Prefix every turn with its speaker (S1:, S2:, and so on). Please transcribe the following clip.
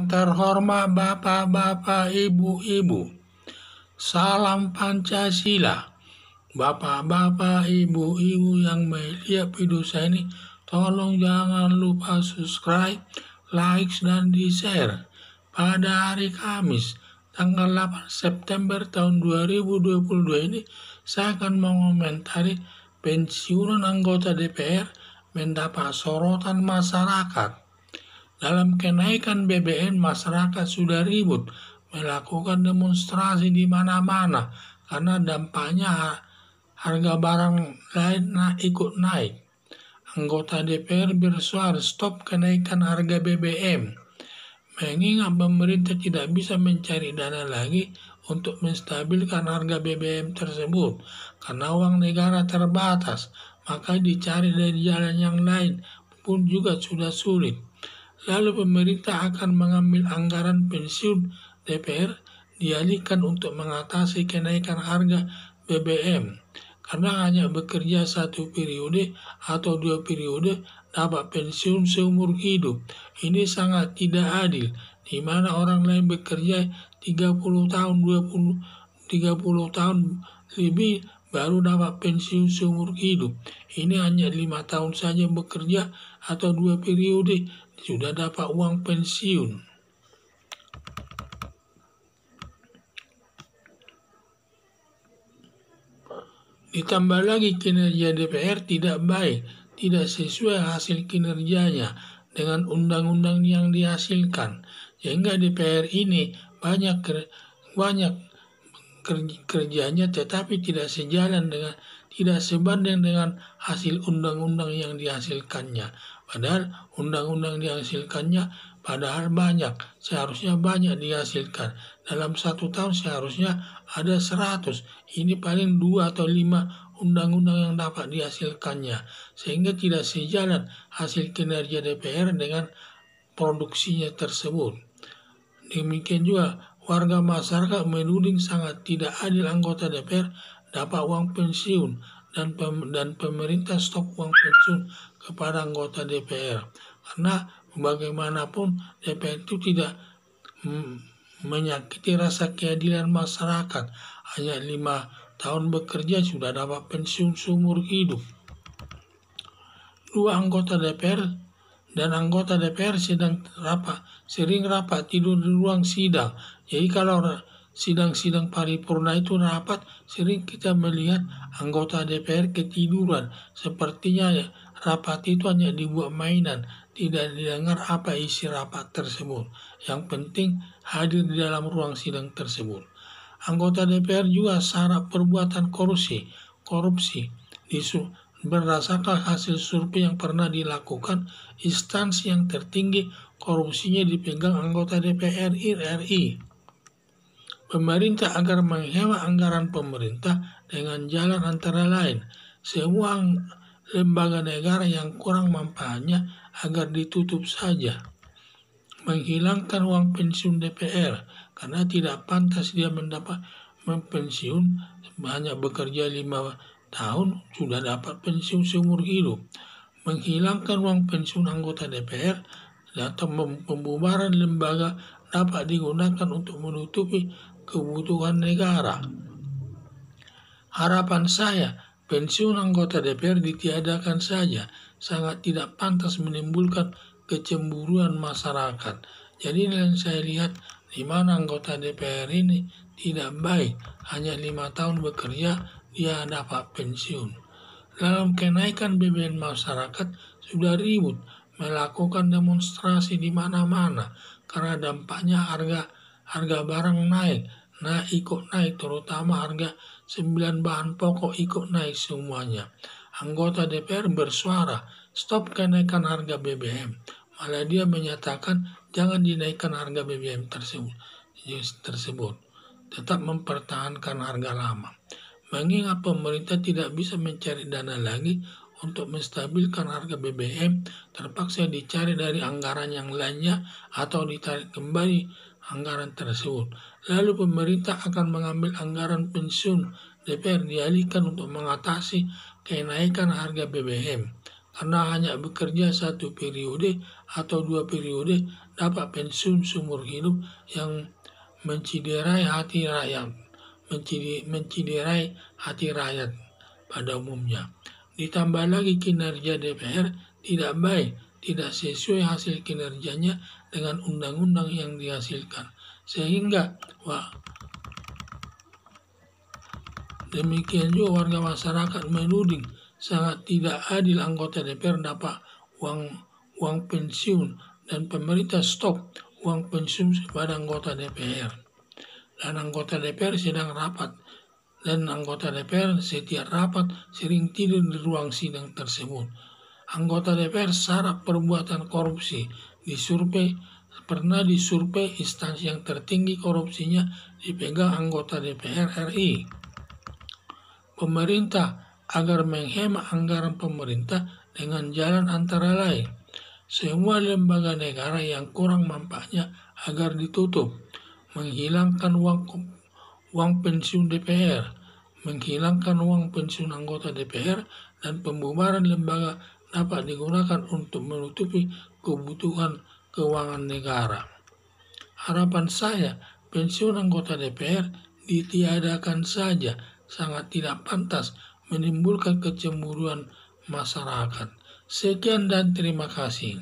S1: terhormat Bapak-bapak, Ibu-ibu, salam Pancasila. Bapak-bapak, Ibu-ibu yang melihat video saya ini, tolong jangan lupa subscribe, like, dan di-share. Pada hari Kamis, tanggal 8 September tahun 2022 ini, saya akan mengomentari pensiunan anggota DPR mendapat sorotan masyarakat. Dalam kenaikan BBM, masyarakat sudah ribut melakukan demonstrasi di mana-mana karena dampaknya harga barang lain ikut naik. Anggota DPR bersuara stop kenaikan harga BBM. Mengingat pemerintah tidak bisa mencari dana lagi untuk menstabilkan harga BBM tersebut karena uang negara terbatas, maka dicari dari jalan yang lain pun juga sudah sulit. Lalu pemerintah akan mengambil anggaran pensiun DPR dialihkan untuk mengatasi kenaikan harga BBM. Karena hanya bekerja 1 periode atau 2 periode dapat pensiun seumur hidup. Ini sangat tidak adil, di mana orang lain bekerja 30 tahun, 30 tahun lebih baru dapat pensiun seumur hidup. Ini hanya 5 tahun saja bekerja atau 2 periode sudah dapat uang pensiun. Ditambah lagi kinerja DPR tidak baik, tidak sesuai hasil kinerjanya dengan undang-undang yang dihasilkan, sehingga DPR ini banyak kerjanya tetapi tidak sebanding dengan hasil undang-undang yang dihasilkannya. Padahal undang-undang dihasilkannya seharusnya banyak dihasilkan. Dalam 1 tahun seharusnya ada 100. Ini paling 2 atau 5 undang-undang yang dapat dihasilkannya. Sehingga tidak sejalan hasil kinerja DPR dengan produksinya tersebut. Demikian juga warga masyarakat menuding sangat tidak adil anggota DPR dapat uang pensiun dan pemerintah stop uang pensiun kepada anggota DPR. Karena bagaimanapun DPR itu tidak menyakiti rasa keadilan masyarakat. Hanya 5 tahun bekerja sudah dapat pensiun seumur hidup. 2 anggota DPR dan anggota DPR sering rapat tidur di ruang sidang. Jadi kalau sidang-sidang paripurna itu rapat, sering kita melihat anggota DPR ketiduran. Sepertinya rapat itu hanya dibuat mainan, tidak didengar apa isi rapat tersebut. Yang penting hadir di dalam ruang sidang tersebut. Anggota DPR juga syarat perbuatan korupsi. Berdasarkan hasil survei yang pernah dilakukan, instansi yang tertinggi korupsinya dipegang anggota DPR RI. Pemerintah agar menghemat anggaran pemerintah dengan jalan antara lain, semua lembaga negara yang kurang manfaatnya agar ditutup saja. Menghilangkan uang pensiun DPR karena tidak pantas dia mendapat pensiun, hanya bekerja 5 tahun sudah dapat pensiun seumur hidup. Menghilangkan uang pensiun anggota DPR atau pembubaran lembaga dapat digunakan untuk menutupi kebutuhan negara. Harapan saya, pensiun anggota DPR ditiadakan saja, sangat tidak pantas menimbulkan kecemburuan masyarakat. Jadi yang saya lihat di mana anggota DPR ini tidak baik, hanya 5 tahun bekerja dia dapat pensiun. Dalam kenaikan BBM masyarakat sudah ribut melakukan demonstrasi di mana-mana karena dampaknya harga barang ikut naik, terutama harga 9 bahan pokok ikut naik semuanya. Anggota DPR bersuara stop kenaikan harga BBM. Malah dia menyatakan jangan dinaikkan harga BBM tersebut. Tetap mempertahankan harga lama. Mengingat pemerintah tidak bisa mencari dana lagi untuk menstabilkan harga BBM, terpaksa dicari dari anggaran yang lainnya atau ditarik kembali anggaran tersebut. Lalu pemerintah akan mengambil anggaran pensiun DPR dialihkan untuk mengatasi kenaikan harga BBM. Karena hanya bekerja 1 periode atau 2 periode dapat pensiun seumur hidup yang menciderai hati rakyat, menciderai hati rakyat pada umumnya. Ditambah lagi kinerja DPR tidak baik, tidak sesuai hasil kinerjanya dengan undang-undang yang dihasilkan. Sehingga demikian juga warga masyarakat menuding sangat tidak adil anggota DPR dapat uang pensiun dan pemerintah stop uang pensiun kepada anggota DPR. Dan anggota DPR sedang rapat dan anggota DPR setiap rapat sering tidur di ruang sidang tersebut. Anggota DPR syarat perbuatan korupsi pernah disurvei instansi yang tertinggi korupsinya dipegang anggota DPR RI. Pemerintah agar menghemat anggaran pemerintah dengan jalan antara lain. Semua lembaga negara yang kurang manfaatnya agar ditutup, menghilangkan uang pensiun DPR, menghilangkan uang pensiun anggota DPR, dan pembubaran lembaga dapat digunakan untuk menutupi kebutuhan keuangan negara. Harapan saya, pensiun anggota DPR ditiadakan saja, sangat tidak pantas menimbulkan kecemburuan masyarakat. Sekian dan terima kasih.